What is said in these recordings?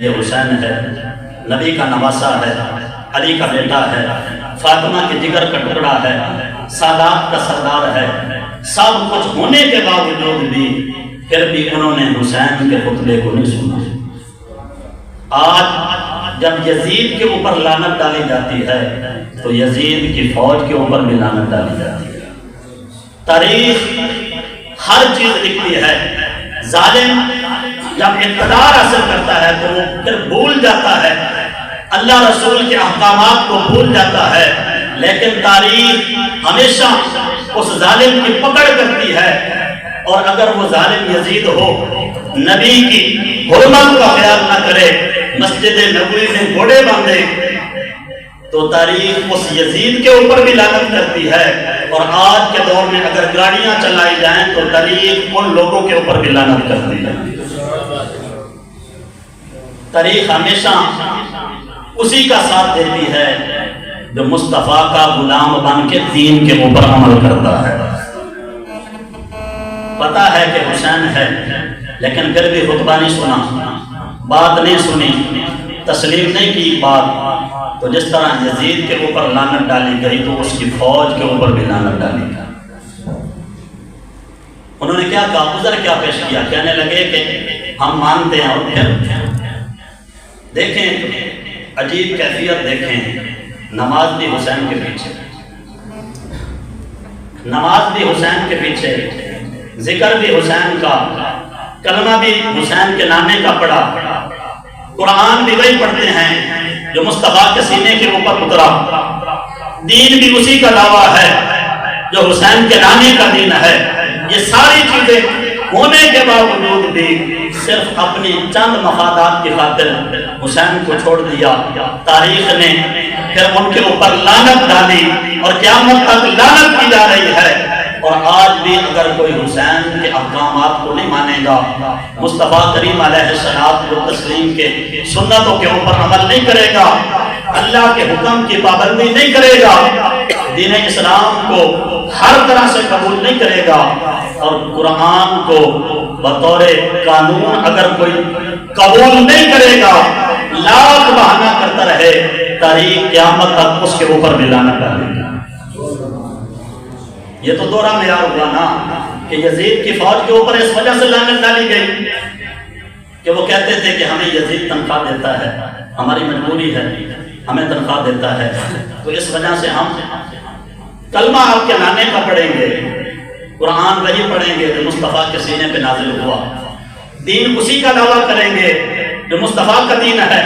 یہ حسین ہے، نبی کا نواسا ہے، علی کا بیٹا ہے، فاطمہ کے جگر کا ٹکڑا ہے، سادات کا سردار ہے۔ سب کچھ ہونے کے باوجود بھی پھر بھی انہوں نے حسین کے خطبے کو نہیں سنا۔ آج جب یزید کے اوپر لعنت ڈالی جاتی ہے تو یزید کی فوج کے اوپر بھی لعنت ڈالی جاتی ہے۔ تاریخ ہر چیز لکھتی ہے۔ ظالم جب اقتدار حاصل کرتا ہے تو وہ پھر بھول جاتا ہے، اللہ رسول کے احکامات کو بھول جاتا ہے، لیکن تاریخ ہمیشہ اس ظالم کی پکڑ کرتی ہے۔ اور اگر وہ ظالم یزید ہو، نبی کی حرمت کا خیال نہ کرے، مسجد نبوی میں گھوڑے باندھے، تو تاریخ اس یزید کے اوپر بھی لعنت کرتی ہے۔ اور آج کے دور میں اگر گاڑیاں چلائی جائیں تو تاریخ ان لوگوں کے اوپر بھی لعنت کرتی ہے۔ تاریخ ہمیشہ اسی کا ساتھ دیتی ہے جو مصطفیٰ کا غلام بن کے دین کے اوپر عمل کرتا ہے۔ پتا ہے کہ حسین ہے لیکن پھر بھی خطبہ نہیں سنا، بات نہیں سنی، تسلیم نہیں کی بات، تو جس طرح یزید کے اوپر لعنت ڈالی گئی تو اس کی فوج کے اوپر بھی لعنت ڈالی گئی۔ انہوں نے کیا کہا، عذر کیا پیش کیا، کہنے لگے کہ ہم مانتے ہیں۔ اور پھر دیکھیں عجیب کیفیت، دیکھیں نماز بھی حسین کے پیچھے، نماز بھی حسین کے پیچھے، ذکر بھی حسین کا، کلمہ بھی حسین کے نانے کا پڑھا، قرآن بھی وہی پڑھتے ہیں جو مصطفیٰ کے سینے کے اوپر اترا، دین بھی اسی کا دعویٰ ہے جو حسین کے نانے کا دین ہے۔ یہ ساری چیزیں ہونے کے باوجود بھی صرف اپنی چند مفادات کی خاطر حسین کو چھوڑ دیا۔ تاریخ نے پھر ان کے اوپر لعنت ڈالی اور قیامت تک لعنت کی جا رہی ہے۔ اور آج بھی اگر کوئی حسین کے احکامات کو نہیں مانے گا، مصطفیٰ کریم علیہ الصلوۃ والتسلیم کے سنتوں کے اوپر عمل نہیں کرے گا، اللہ کے حکم کی پابندی نہیں کرے گا، دین اسلام کو ہر طرح سے قبول نہیں کرے گا، اور قرآن کو بطور قانون اگر کوئی قبول نہیں کرے گا، لاکھ بہانہ کرتا رہے، تاریخ قیامت تک اس کے اوپر بھی لعنت ڈالے گا۔ یہ تو دوہرا معیار ہوا نا کہ یزید کی فوج کے اوپر اس وجہ سے لعنت ڈالی گئی کہ وہ کہتے تھے کہ ہمیں یزید تنخواہ دیتا ہے، ہماری مجبوری ہے، ہمیں تنخواہ دیتا ہے، تو اس وجہ سے ہم کلمہ آپ کے نانے کا پڑھیں گے، قرآن وہی پڑھیں گے جو مصطفیٰ کے سینے پہ نازل ہوا، دین اسی کا دعویٰ کریں گے جو مصطفیٰ کا دین ہے،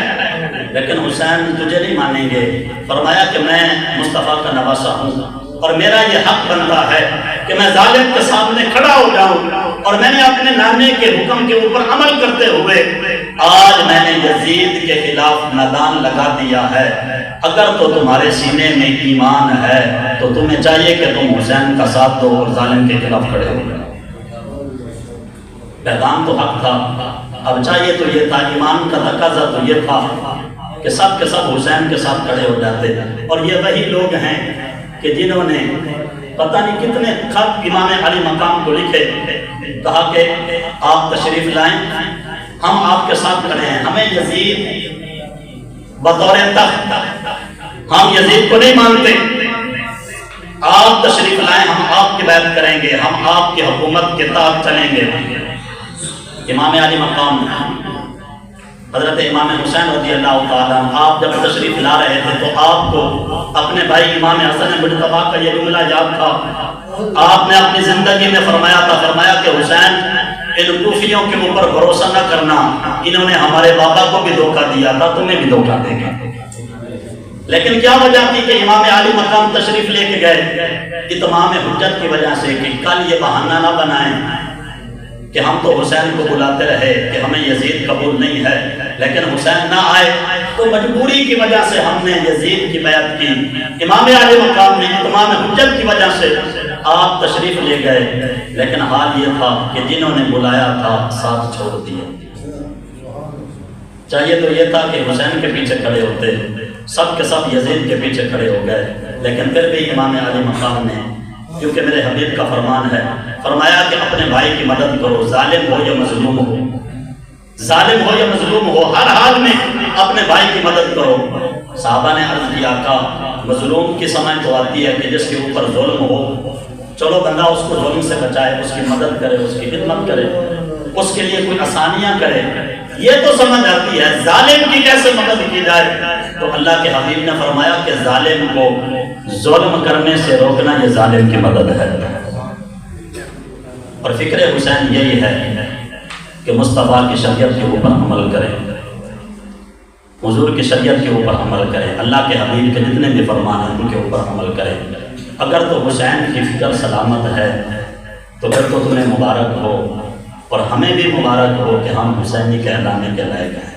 لیکن حسین تجھے نہیں مانیں گے۔ فرمایا کہ میں مصطفیٰ کا نواسا ہوں اور میرا یہ حق بنتا ہے کہ میں ظالم کے سامنے کھڑا ہو جاؤں، اور میں نے اپنے نانے کے حکم کے اوپر عمل کرتے ہوئے آج میں نے یزید کے خلاف میدان لگا دیا ہے۔ اگر تو تمہارے سینے میں ایمان ہے تو تمہیں چاہیے کہ تم حسین کا ساتھ دو اور ظالم کے خلاف کھڑے ہو جاؤ۔ پیغام تو حق تھا، اب چاہیے تو یہ تھا، ایمان کا تقاضا تو یہ تھا کہ سب کے سب حسین کے ساتھ کھڑے ہو جاتے۔ اور یہ وہی لوگ ہیں کہ جنہوں نے پتہ نہیں کتنے خط امام علی مقام کو لکھے، کہا کہ آپ تشریف لائیں، ہم آپ کے ساتھ کھڑے ہیں، ہمیں یزید بطور تخت، ہم یزید کو نہیں مانتے، آپ تشریف لائیں، ہم آپ کی بیعت کریں گے، ہم آپ کی حکومت کے تحت چلیں گے۔ امام علی مقام حضرت امام حسین رضی اللہ تعالیٰ عنہ آپ جب تشریف لا رہے تھے تو آپ کو اپنے بھائی امام حسن مجتبیٰ کا یہ جملہ یاد تھا، آپ نے اپنی زندگی میں فرمایا تھا، فرمایا کہ حسین ان کوفیوں کے اوپر بھروسہ نہ کرنا، انہوں نے ہمارے بابا کو بھی دھوکہ دیا تھا، تمہیں بھی دھوکہ دے گا۔ لیکن کیا وجہ تھی کہ امام علی مقام تشریف لے کے گئے؟ اتمام حجت کی وجہ سے کہ کل یہ بہانہ نہ بنائیں کہ ہم تو حسین کو بلاتے رہے کہ ہمیں یزید قبول نہیں ہے، لیکن حسین نہ آئے تو مجبوری کی وجہ سے ہم نے یزید کی بیعت کی۔ امام علی مقام نے اتمام حجت کی وجہ سے آپ تشریف لے گئے، لیکن حال یہ تھا کہ جنہوں نے بلایا تھا ساتھ چھوڑ دیا۔ چاہیے تو یہ تھا کہ حسین کے پیچھے کھڑے ہوتے، سب کے سب یزید کے پیچھے کھڑے ہو گئے، لیکن پھر بھی امام علی مقام نے، کیونکہ میرے حبیب کا فرمان ہے، فرمایا کہ اپنے بھائی کی مدد کرو، ظالم ہو یا مظلوم ہو، ظالم ہو یا مظلوم ہو، ہر حال میں اپنے بھائی کی مدد کرو۔ صحابہ نے عرض کیا آقا مظلوم کی سمجھ تو آتی ہے کہ جس کے اوپر ظلم ہو، چلو بندہ اس کو ظلم سے بچائے، اس کی مدد کرے، اس کی خدمت کرے، اس کے لیے کوئی آسانیاں کرے، یہ تو سمجھ آتی ہے۔ ظالم کی کیسے مدد کی جائے؟ تو اللہ کے حبیب نے فرمایا کہ ظالم کو ظلم کرنے سے روکنا یہ ظالم کی مدد ہے۔ اور فکر حسین یہی ہے کہ مصطفیٰ کی شریعت کے اوپر عمل کریں، حضور کی شریعت کے اوپر عمل کریں، اللہ کے حبیب کے جتنے بھی فرمان ہیں ان کے اوپر عمل کریں۔ اگر تو حسین کی فکر سلامت ہے تو پھر تو تمہیں مبارک ہو، اور ہمیں بھی مبارک ہو کہ ہم حسینی کہلانے کے لائق ہیں۔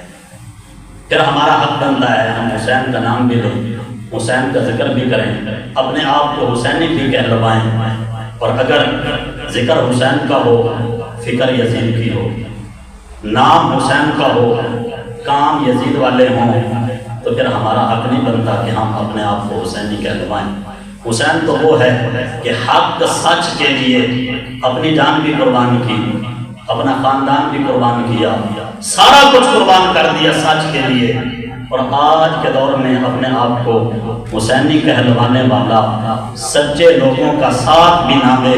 پھر ہمارا حق بنتا ہے ہم حسین کا نام بھی لیں، حسین کا ذکر بھی کریں، اپنے آپ کو حسینی بھی کہلوائیں، اور اگر ذکر حسین کا ہو، فکر یزید کی ہو، نام حسین کا ہو، کام یزید والے ہوں، تو پھر ہمارا حق نہیں بنتا کہ ہم اپنے آپ کو حسینی کہلوائیں۔ حسین تو وہ ہے کہ حق سچ کے لیے اپنی جان بھی قربان کی، اپنا خاندان بھی قربان کیا، سارا کچھ قربان کر دیا سچ کے لیے، اور آج کے دور میں اپنے آپ کو حسینی کہلوانے والا سچے لوگوں کا ساتھ بھی نہ دے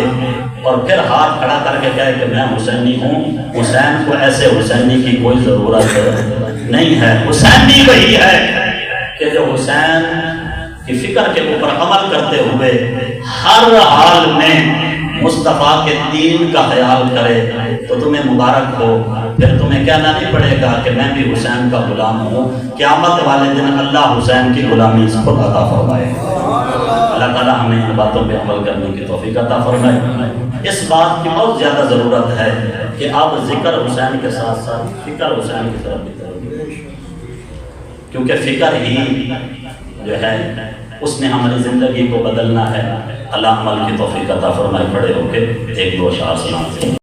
اور پھر ہاتھ کھڑا کر کے کہے کہ میں حسینی ہوں۔ حسین کو ایسے حسینی کی کوئی ضرورت نہیں ہے۔ حسینی وہی ہے کہ جو حسین کی فکر کے اوپر عمل کرتے ہوئے ہر حال میں مصطفیٰ کے دین کا خیال کرے تو تمہیں مبارک ہو۔ پھر تمہیں کہنا نہیں پڑے گا کہ میں بھی حسین کا غلام ہوں۔ قیامت والے دن اللہ حسین کی غلامی خود عطا فرمائے۔ اللہ تعالیٰ ہمیں ان باتوں پہ عمل کرنے کی توفیق عطا فرمائے۔ اس بات کی بہت زیادہ ضرورت ہے کہ اب ذکر حسین کے ساتھ ساتھ فکر حسین کی طرف بھی توجہ، کیونکہ فکر ہی جو ہے اس نے ہماری زندگی کو بدلنا ہے۔ اللہ عمل کی توفیق عطا فرمائے۔ کھڑے ہو کے ایک دو اشعار سناتے ہیں۔